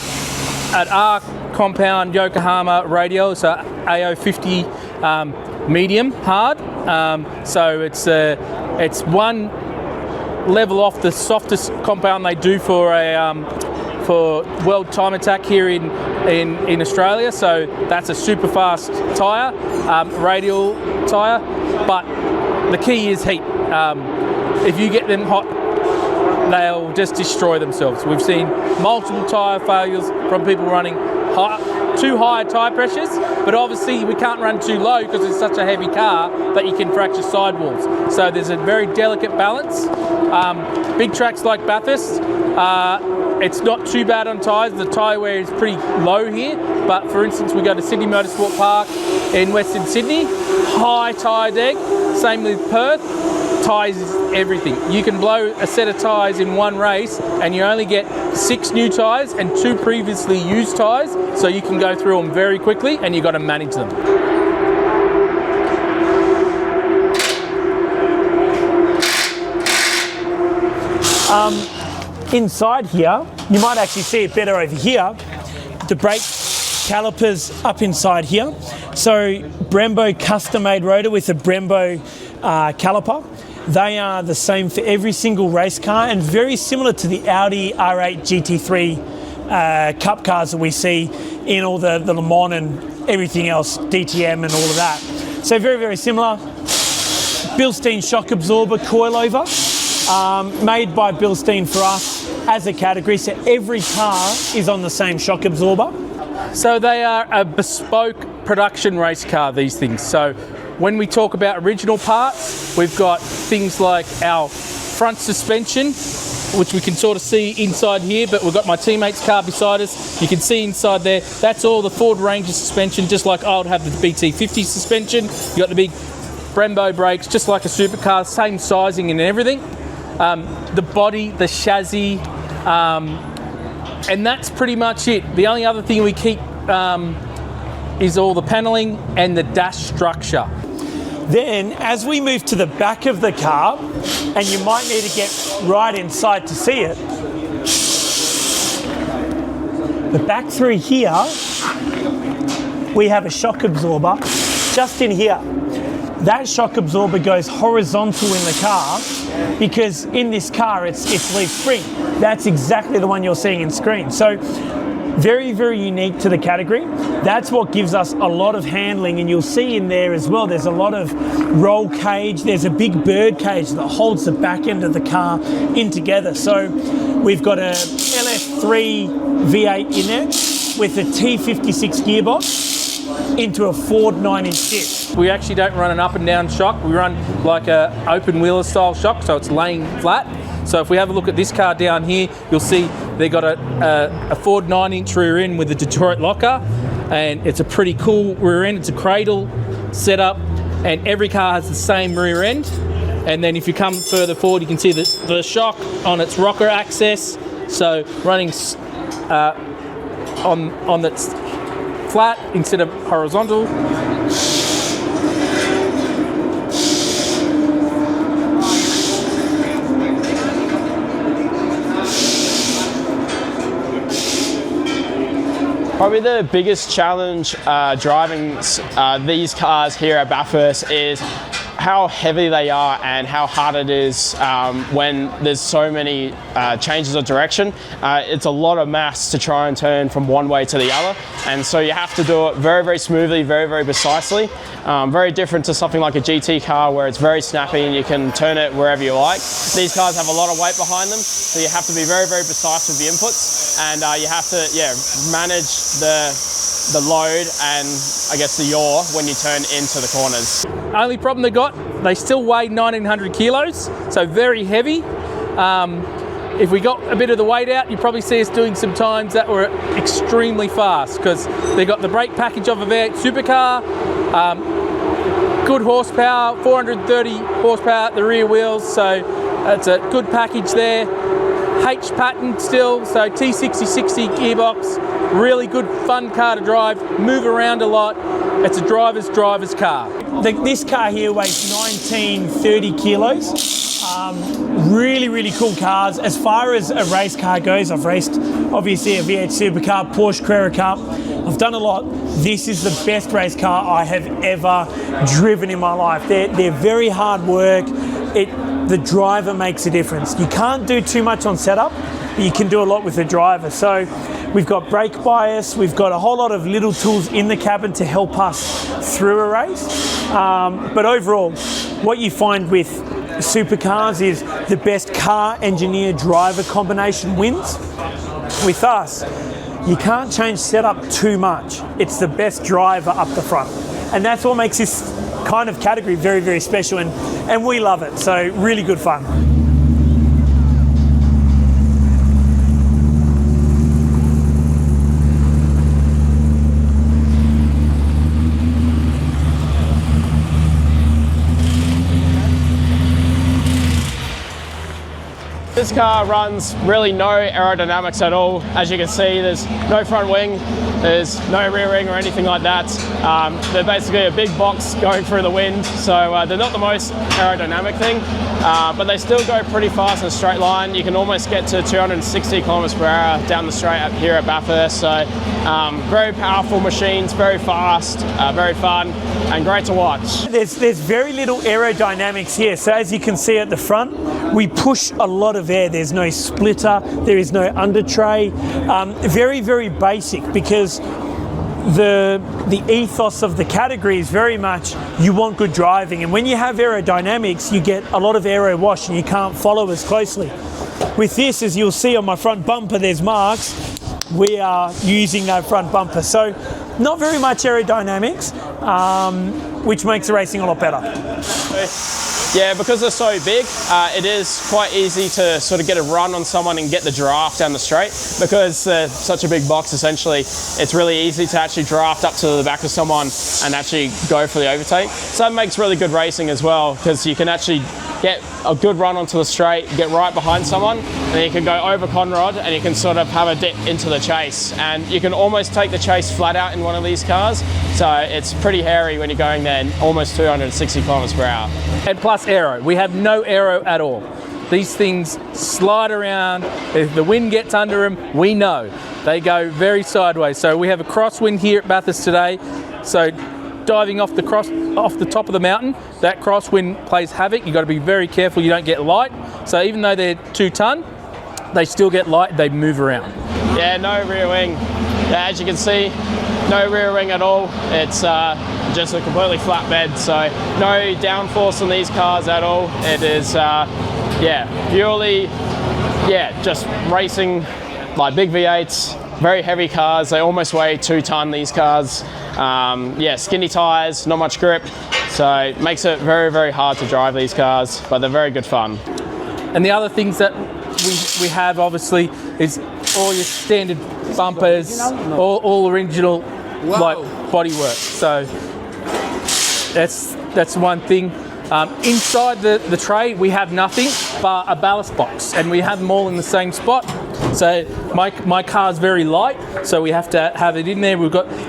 at our compound Yokohama radial, so AO50 medium hard. So it's one level off the softest compound they do for for World Time Attack here in Australia. So that's a super fast tyre, radial tyre. But the key is heat. If you get them hot, they'll just destroy themselves. We've seen multiple tyre failures from people running too high tyre pressures, but obviously we can't run too low because it's such a heavy car that you can fracture sidewalls. So there's a very delicate balance. Big tracks like Bathurst, it's not too bad on tyres. The tyre wear is pretty low here, but for instance we go to Sydney Motorsport Park in Western Sydney, high tyre deg. Same with Perth. Tyres is everything. You can blow a set of tyres in one race and you only get 6 new tyres and 2 previously used tyres, so you can go through them very quickly and you've got to manage them. Inside here, you might actually see it better over here. The brake calipers up inside here. So Brembo custom-made rotor with a Brembo caliper. They are the same for every single race car and very similar to the Audi R8 GT3 cup cars that we see in all the Le Mans and everything else, DTM and all of that. So very, very similar. Bilstein shock absorber coilover, made by Bilstein for us as a category. So every car is on the same shock absorber. So they are a bespoke production race car, these things. So when we talk about original parts, we've got things like our front suspension, which we can sort of see inside here, but we've got my teammate's car beside us. You can see inside there, that's all the Ford Ranger suspension, just like I would have the BT50 suspension. You got the big Brembo brakes, just like a supercar, same sizing and everything. The body, the chassis, and that's pretty much it. The only other thing we keep is all the panelling and the dash structure. Then, as we move to the back of the car, and you might need to get right inside to see it, the back through here, we have a shock absorber just in here. That shock absorber goes horizontal in the car because in this car it's leaf spring. That's exactly the one you're seeing in screen. So very, very unique to the category. That's what gives us a lot of handling, and you'll see in there as well, there's a lot of roll cage. There's a big bird cage that holds the back end of the car in together. So we've got a LF3 V8 in there with a T56 gearbox into a Ford 9-inch disc. We actually don't run an up and down shock. We run like a open wheeler style shock, so it's laying flat. So if we have a look at this car down here, you'll see they got a Ford 9-inch rear end with a Detroit locker, and it's a pretty cool rear end. It's a cradle setup, and every car has the same rear end. And then if you come further forward, you can see the shock on its rocker axis. So running on its flat instead of horizontal. Probably the biggest challenge driving these cars here at Bathurst is how heavy they are and how hard it is when there's so many changes of direction. It's a lot of mass to try and turn from one way to the other, and so you have to do it very, very smoothly, very, very precisely. Very different to something like a GT car where it's very snappy and you can turn it wherever you like. These cars have a lot of weight behind them, so you have to be very, very precise with the inputs, and you have to manage the load and I guess the yaw when you turn into the corners. Only problem they still weigh 1900 kilos, so very heavy. If we got a bit of the weight out, you'd probably see us doing some times that were extremely fast because they got the brake package of a V8 supercar, good horsepower, 430 horsepower at the rear wheels, so it's a good package there. H pattern still, so T60 gearbox, really good fun car to drive, move around a lot. It's a driver's car. This car here weighs 1930 kilos. Really, really cool cars. As far as a race car goes, I've raced obviously a V8 supercar, Porsche Carrera Cup. I've done a lot. This is the best race car I have ever driven in my life. They're very hard work. The driver makes a difference. You can't do too much on setup, but you can do a lot with the driver. So we've got brake bias, we've got a whole lot of little tools in the cabin to help us through a race. But overall, what you find with supercars is the best car engineer driver combination wins. With us, you can't change setup too much. It's the best driver up the front. And that's what makes this kind of category very, very special, and we love it. So really good fun. This car runs really no aerodynamics at all. As you can see, there's no front wing, there's no rear wing or anything like that. They're basically a big box going through the wind, so they're not the most aerodynamic thing, but they still go pretty fast in a straight line. You can almost get to 260 kilometers per hour down the straight up here at Bathurst. So very powerful machines, very fast, very fun, and great to watch. There's very little aerodynamics here. So as you can see at the front, we push a lot of there. There's no splitter, there is no under tray. Very, very basic, because the ethos of the category is very much you want good driving, and when you have aerodynamics you get a lot of aero wash and you can't follow as closely. With this, as you'll see on my front bumper, there's marks. We are using that front bumper, so not very much aerodynamics, which makes the racing a lot better. Yeah, because they're so big, it is quite easy to sort of get a run on someone and get the draft down the straight. Because such a big box, essentially, it's really easy to actually draft up to the back of someone and actually go for the overtake. So that makes really good racing as well, because you can actually get a good run onto the straight, get right behind someone, and then you can go over Conrod and you can sort of have a dip into the chase. And you can almost take the chase flat out in one of these cars. So it's pretty hairy when you're going there almost 260 kilometers per hour. And plus aero. We have no aero at all. These things slide around. If the wind gets under them, we know. They go very sideways. So we have a crosswind here at Bathurst today. So diving off the top of the mountain, that crosswind plays havoc. You've got to be very careful you don't get light. So even though they're 2 ton, they still get light, they move around. Yeah, no rear wing. Yeah, as you can see, no rear wing at all. It's just a completely flat bed, so no downforce on these cars at all. It is, purely, just racing, like big V8s, very heavy cars. They almost weigh 2 ton, these cars. Skinny tyres, not much grip, so it makes it very, very hard to drive these cars, but they're very good fun. And the other things that we have, obviously, is all your standard bumpers, all original like bodywork. So that's one thing. Inside the tray, we have nothing but a ballast box, and we have them all in the same spot. So my car's very light, so we have to have it in there.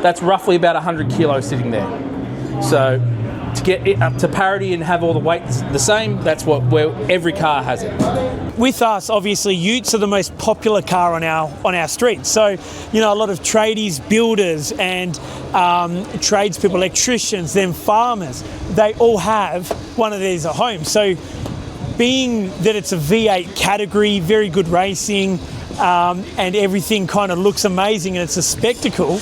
That's roughly about 100 kilos sitting there. So to get it up to parity and have all the weights the same, that's where every car has it. With us, obviously, utes are the most popular car on our streets. So, a lot of tradies, builders, and tradespeople, electricians, then farmers, they all have one of these at home. So, being that it's a V8 category, very good racing, and everything kind of looks amazing and it's a spectacle,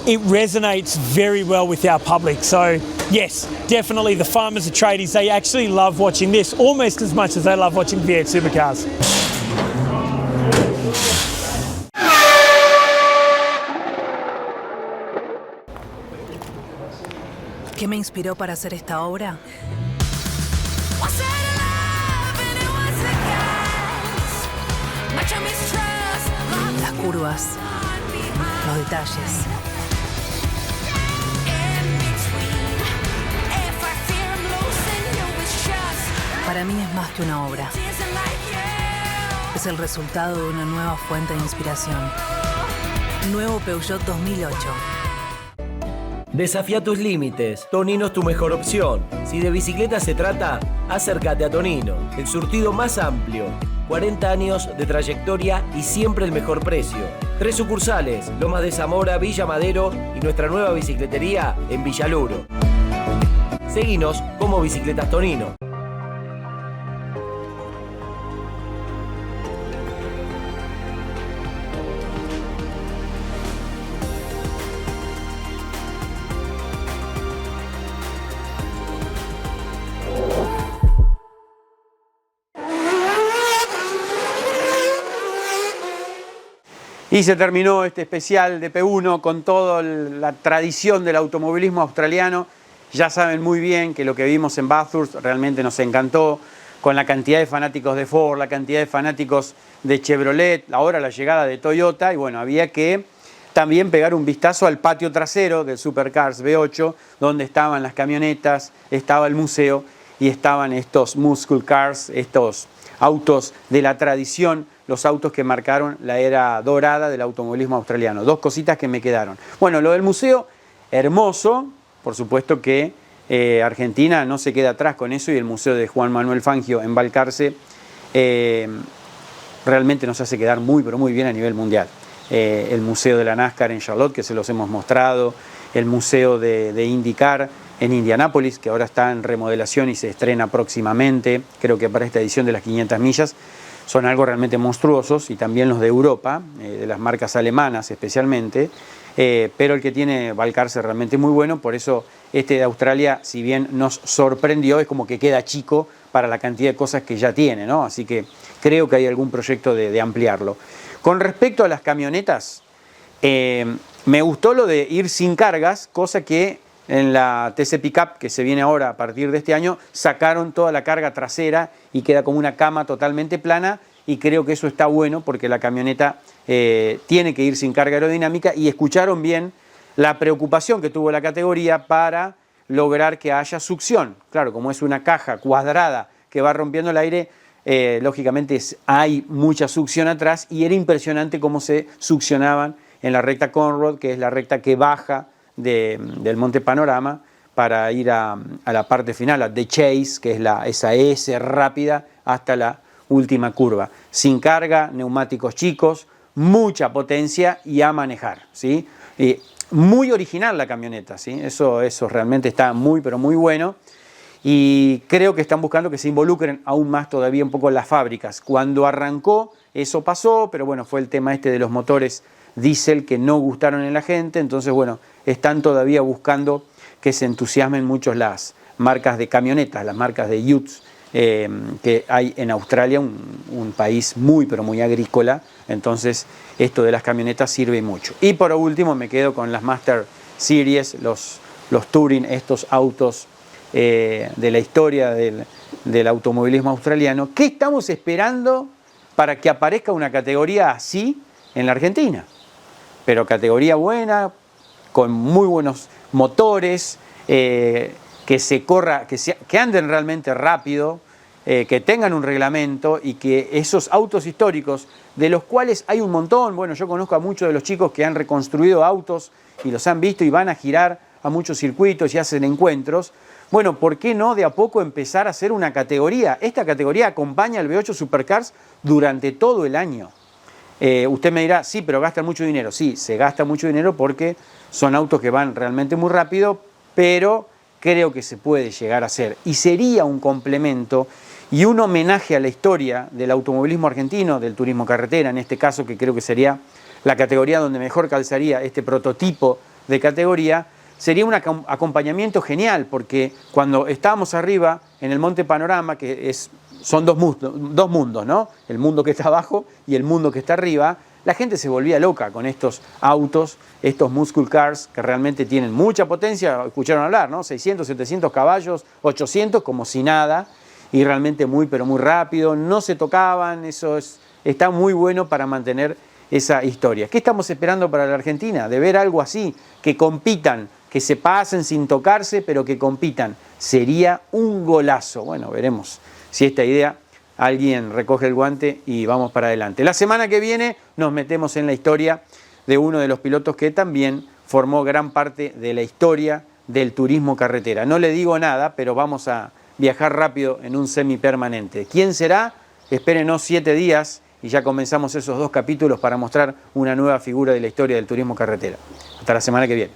it resonates very well with our public. So yes, definitely the farmers and tradies, they actually love watching this almost as much as they love watching V8 supercars. ¿Qué me inspiró para hacer esta obra? Las curvas, los detalles. Para mí es más que una obra. Es el resultado de una nueva fuente de inspiración. Nuevo Peugeot 2008. Desafía tus límites. Tonino es tu mejor opción. Si de bicicleta se trata, acércate a Tonino. El surtido más amplio. 40 años de trayectoria y siempre el mejor precio. 3 sucursales, Lomas de Zamora, Villa Madero y nuestra nueva bicicletería en Villaluro. Seguinos como Bicicletas Tonino. Y se terminó este especial de P1 con toda la tradición del automovilismo australiano. Ya saben muy bien que lo que vimos en Bathurst realmente nos encantó, con la cantidad de fanáticos de Ford, la cantidad de fanáticos de Chevrolet, ahora la llegada de Toyota, y bueno, había que también pegar un vistazo al patio trasero del Supercars V8, donde estaban las camionetas, estaba el museo y estaban estos muscle cars, estos autos de la tradición, los autos que marcaron la era dorada del automovilismo australiano. 2 cositas que me quedaron. Bueno, lo del museo, hermoso, por supuesto que Argentina no se queda atrás con eso, y el museo de Juan Manuel Fangio en Balcarce realmente nos hace quedar muy, pero muy bien a nivel mundial. El museo de la NASCAR en Charlotte, que se los hemos mostrado, el museo de IndyCar en Indianápolis, que ahora está en remodelación y se estrena próximamente, creo que para esta edición de las 500 millas. son algo realmente monstruosos, y también los de Europa, de las marcas alemanas especialmente, pero el que tiene Balcarce es realmente muy bueno. Por eso este de Australia, si bien nos sorprendió, es como que queda chico para la cantidad de cosas que ya tiene, ¿no? Así que creo que hay algún proyecto de ampliarlo. Con respecto a las camionetas, me gustó lo de ir sin cargas, cosa que en la TC Pickup, que se viene ahora a partir de este año, sacaron toda la carga trasera y queda como una cama totalmente plana, y creo que eso está bueno porque la camioneta tiene que ir sin carga aerodinámica, y escucharon bien la preocupación que tuvo la categoría para lograr que haya succión. Claro, como es una caja cuadrada que va rompiendo el aire, lógicamente hay mucha succión atrás, y era impresionante cómo se succionaban en la recta Conrod, que es la recta que baja del Monte Panorama para ir a la parte final, a The Chase, que es esa S rápida hasta la última curva. Sin carga, neumáticos chicos, mucha potencia y a manejar, ¿sí? Muy original la camioneta, ¿sí? Eso realmente está muy, pero muy bueno. Y creo que están buscando que se involucren aún más todavía un poco las fábricas. Cuando arrancó, eso pasó, pero bueno, fue el tema este de los motores diésel que no gustaron en la gente. Entonces, bueno, están todavía buscando que se entusiasmen mucho las marcas de camionetas, las marcas de utes, que hay en Australia, un país muy, pero muy agrícola. Entonces, esto de las camionetas sirve mucho. Y por último, me quedo con las Master Series, los Touring, estos autos de la historia del automovilismo australiano. ¿Qué estamos esperando para que aparezca una categoría así en la Argentina? Pero categoría buena, con muy buenos motores, que anden realmente rápido, que tengan un reglamento, y que esos autos históricos, de los cuales hay un montón. Bueno, yo conozco a muchos de los chicos que han reconstruido autos y los han visto y van a girar a muchos circuitos y hacen encuentros. Bueno, ¿por qué no de a poco empezar a hacer una categoría? Esta categoría acompaña al V8 Supercars durante todo el año. Usted me dirá, sí, pero gastan mucho dinero. Sí, se gasta mucho dinero porque son autos que van realmente muy rápido, pero creo que se puede llegar a hacer. Y sería un complemento y un homenaje a la historia del automovilismo argentino, del turismo carretera, en este caso, que creo que sería la categoría donde mejor calzaría este prototipo de categoría. Sería un acompañamiento genial, porque cuando estábamos arriba en el Monte Panorama, que son dos mundos, ¿no? El mundo que está abajo y el mundo que está arriba, la gente se volvía loca con estos autos, estos muscle cars, que realmente tienen mucha potencia. Escucharon hablar, ¿no? 600, 700 caballos, 800, como si nada, y realmente muy, pero muy rápido. No se tocaban, está muy bueno para mantener esa historia. ¿Qué estamos esperando para la Argentina? De ver algo así, que compitan, que se pasen sin tocarse, pero que compitan. Sería un golazo. Bueno, veremos si esta idea alguien recoge el guante y vamos para adelante. La semana que viene nos metemos en la historia de uno de los pilotos que también formó gran parte de la historia del turismo carretera. No le digo nada, pero vamos a viajar rápido en un semipermanente. ¿Quién será? Espérenos 7 días y ya comenzamos esos 2 capítulos para mostrar una nueva figura de la historia del turismo carretera. Hasta la semana que viene.